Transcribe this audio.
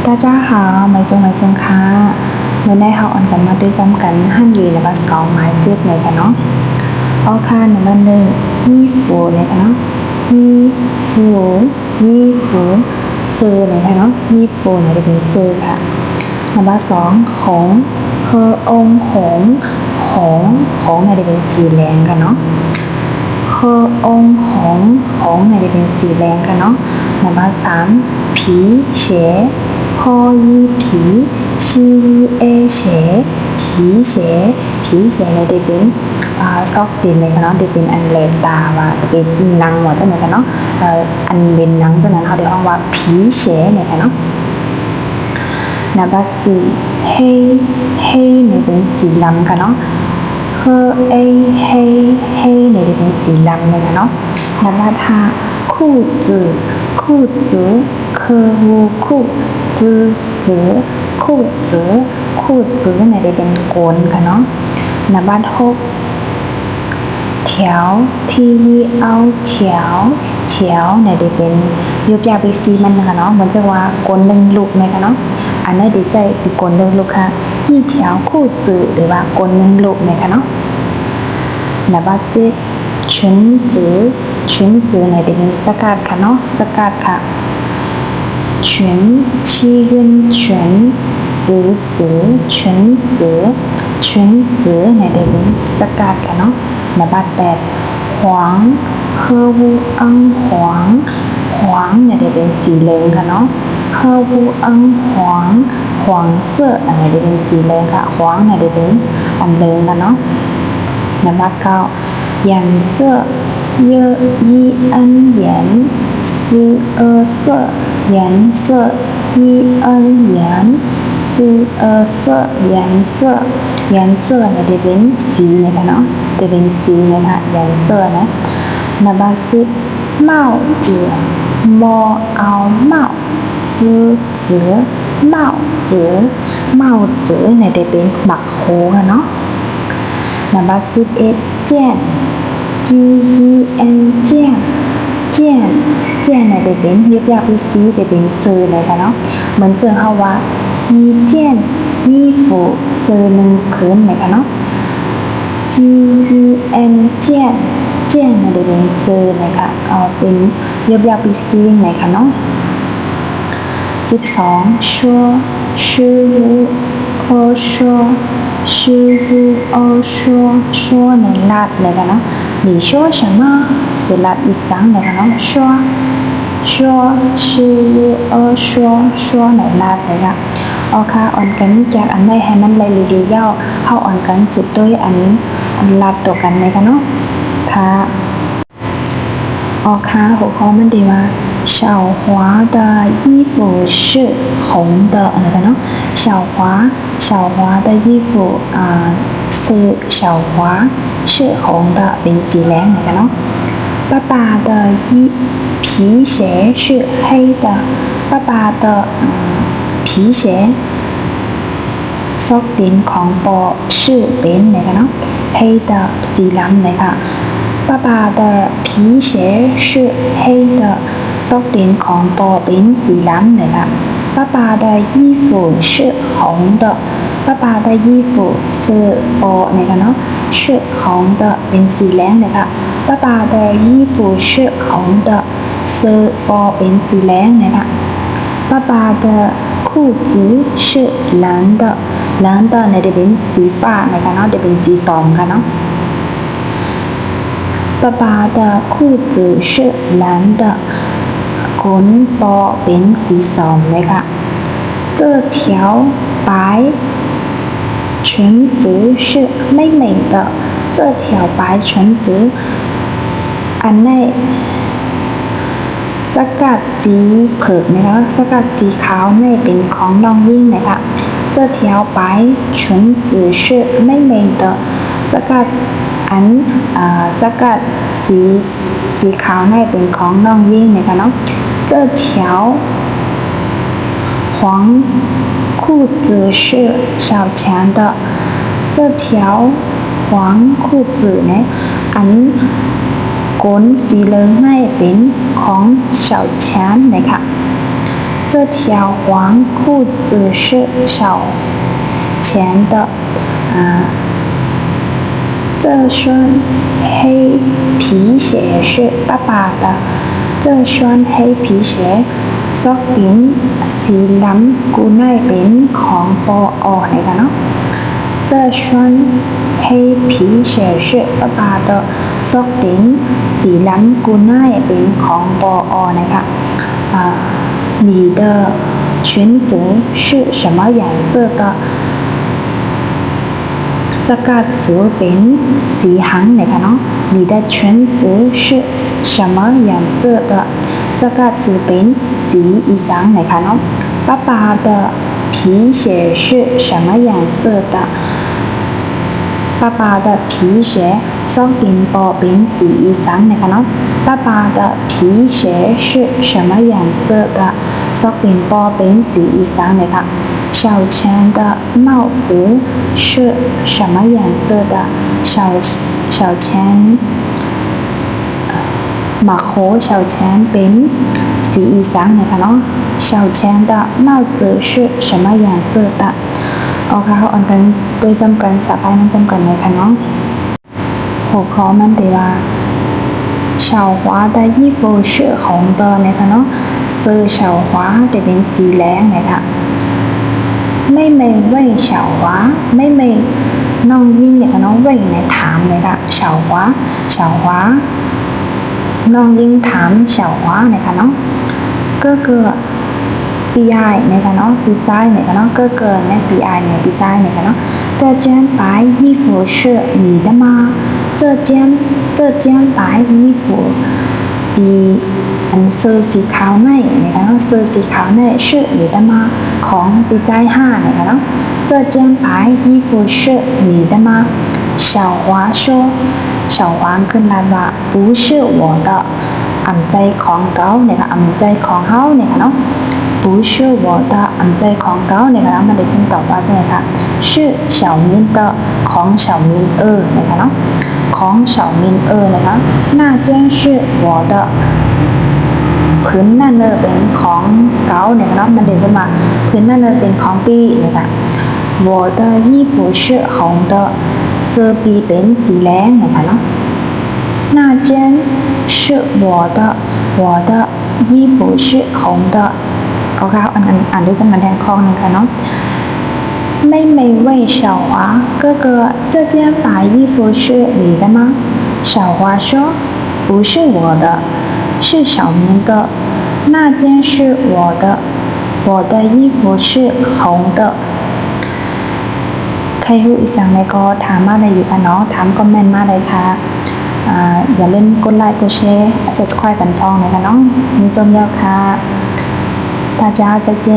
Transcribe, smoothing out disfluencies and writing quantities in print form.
大家好ไม่จงค่ะเมื่อได้เขาอ่อนกันมาด้วยซ้ำกันห้ามอยู่ในบัดสองหมายเจ็ดเลยกันเนาะเอาค่ะในบัดหนึ่งยี่ฟูเลยกันเนาะยี่ฟูยี่ฟูซื้อเลยกันเนาะยี่ฟูเนี่ยจะเป็นซื้อค่ะในบัดสองหงเฮอองหงหงเนี่ยจะเป็นสีแดงกันเนาะเฮอองหงเนี่ยจะเป็นสีแดงกันเนาะในบัดสามผีเฉพอยีผีชีเอเฉผีเฉเนี่ยได้เป็นซอกดินเลยกันเนาะได้เป็นอันแลตาว่าเป็นหนังว่าจังได๋กันเนาะอันเป็นหนังจังนั้นเฮาได้อ้างว่าผีเฉเนี่ยกันเนาะนับว่าสี่เฮเนี่ยเป็นสีดำกันเนาะเฮเอเฮเนี่ยได้เป็นสีดำเลยกันเนาะนับว่าห้าคู่จื้อเควูคู่จื้อคู่จื้อเนี่ยได้เป็นโกนกันเนาะนับว่าหกเถียวที่เอาเถียวเนี่ยได้เป็นยุบยาบีซีมันนะคะเนาะเหมือนจะว่าโกนหนึ่งลูกไหมคะเนาะอันนั้นดีใจสิโกนหนึ่งลูกค่ะยี่เถียวคู่จื้อหรือว่าโกนหนึ่งลูกไหมคะเนาะนับว่าเจ็ดฉุนจื้อเนี่ยได้เป็นสกัดค่ะเนาะสกัดค่ะ全七跟全子เนี่ยได้เป็นสกัดค่ะเนาะนับว่าแปดหวางเฮอวูอังหวางเนี่ยได้เป็นสีเหลืองค่ะเนาะเฮอวูอังหวางเสื้ออันนี้ได้เป็นสีเหลืองค่ะหวางเนี่ยได้เป็นอันเหลืองค่ะเนาะนับว่าเก้ายันเสื้อเยยีอันเหยียนซื้อเสื้อยันเสื้อยีอันเหยียนซื้อเสื้อยันเสื้อเนี่ยได้เป็นสีเนี่ยค่ะเนาะได้เป็นสีเนี่ยค่ะยันเสื้อนะนับว่าสิบเมาจื้อมอเอาเมาจื้อเมาจื้อเนี่ยได้เป็นหมักโหค่ะเนาะนับว่า11เจี้ยนเจี้ยนเนี่ยได้เป็นยุบยับซีได้เป็นซื้อเลยค่ะเนาะเหมือนเจอเฮาว่ายีเจี้ยนยี่ฟูซื้อหนึ่งคืนเลยค่ะเนาะเจี้ยนเนี่ยได้เป็นซื้อเลยค่ะเป็นยุบยับซีเลยค่ะเนาะ12说师傅โอ说ในลาดเลยกันเนาะ你说什么是ลาดอีสานเลยกันเนาะ说师傅说ในลาดเลยค่ะเอาค่ะอ่อนกันจากอันใดให้มันไล่เรียย่อเฮาอ่อนกันสุดด้วยอันลาดตัวกันเลยกันเนาะค่ะเอาค่ะหัวข้อมันดีว่า小华的衣服是红的อะไรกันเนาะ小华的衣服是小华是红的เป็นสีแดงอะไรกันเนาะ爸爸的皮鞋是黑的爸爸的皮鞋ซอกดินของปอชื่อเป็นอะไรกันเนาะ黑的สีดำเลยค่ะ爸爸的皮鞋是黑的ซอกดินของปอเป็นสีดำเลยค่ะ爸爸的衣服是红的爸爸的衣服是ปอเนี่ยค่ะเนาะ是红的เป็นสีแดงเลยค่ะ爸爸的衣服是红的是ปอเป็นสีแดงเลยค่ะ爸爸的裤子是蓝的เนี่ยจะเป็นสีฟ้าเนี่ยค่ะเนาะจะเป็นสีส้มค่ะเนาะ爸爸的裤子是蓝的ขนปอเป็นสีส้มเลยค่ะ这条白裙子是妹妹的这条白裙子อันนี้สกัดสีเผือกนะคะสกัดสีขาวนี่เป็นของน้องยิ่งนะคะ这条白裙子是妹妹的สกัดสกัดสีขาวนี่เป็นของน้องยิ่งนะคะเนาะ这条黄裤子是小强的这条黄裤子เนี่ยอันโกนสีเหลืองให้เป็นของ小强นะคะ这这条黄裤子是小钱的这双黑皮鞋是爸爸的这双黑皮鞋ซอกปิ้นสีล้ำกูได้เป็นของปอนะคะเนาะ这双黑皮鞋是爸爸的ซอกปิ้นสีล้ำกูได้เป็นของปอนะคะ你的裙子是什么颜色的สกัดสูเป็นสีหางนะคะเนาะ你的裙子是什么颜色的สกัดสูเป็นสีอีสานนะคะเนาะ爸爸的皮鞋是什么颜色的爸爸的皮鞋ซอกกินปอเป็นสีอีสานนะคะเนาะ爸爸的皮鞋是什么颜色的ซอกกินปอเป็นสีอีสานนะคะ小钱的帽子是什么颜色的小钱หมาโค小钱เป็นสีอีสานนะคะเนาะ小钱的帽子是什么颜色的โอเคเขาอ่านกันโดยจำกันสาขานั้นจำกันเลยค่ะเนาะหัวข้อมันดีว่า小华的衣服是红的นะคะเนาะเสื้อ小华จะเป็นสีแดงนะคะไม่เมย์เว่ยเฉาหวาไม่เมย์น้องยิ่งเนี่ยน้องเว่ยเนี่ยถามเลยค่ะเฉาหวาน้องยิ่งถามเฉาหวาเนี่ยค่ะเนาะก็คือปีไอเนี่ยค่ะเนาะปีใจเนี่ยค่ะเนาะก็คือเนี่ยปีไอเนี่ยปีใจเนี่ยค่ะเนาะ这件白衣服是你的吗这件白衣服ที่อันเสื้อสีขาวในนะคะเนาะเสื้อสีขาวในชื่อหรือ的吗ของปีใจห้านะคะเนาะ这件白衣服是你的吗小华说小华ขึ้นมาว่า不是我的อ่ำใจของเขานะคะอ่ำใจของเขานะคะเนาะ不是我的อ่ำใจของเขานะคะมันได้ขึ้นตอบว่าใช่ไหมคะ是小明的ของ小明นะคะเนาะของ小明นะคะ那件是我的พื้นนั่นเป็นของเก่าเนี่ยเนาะมันเดินขึ้นมาพื้นนั่นเป็นของปีนะคะ我的衣服是红的เสื้อปีเป็นสีแดงนะคะเนาะ那件是我的衣服是红的โอเคอ่านด้วยกันมาแทนคลองหนึ่งค่ะเนาะ妹妹问小华哥哥这件白衣服是你的吗小华说不是我的是小明的那件是我的衣服是红的ใครรู้อีกสั่งไหนก็ถามมาเลยอยู่ค่ะเนาะถามคอมเมนต์มาเลยค่ะอย่าลืมกดไลค์กดแชร์ subscribe กันพองเลยค่ะเนาะมีจมยาวค่ะ大家再见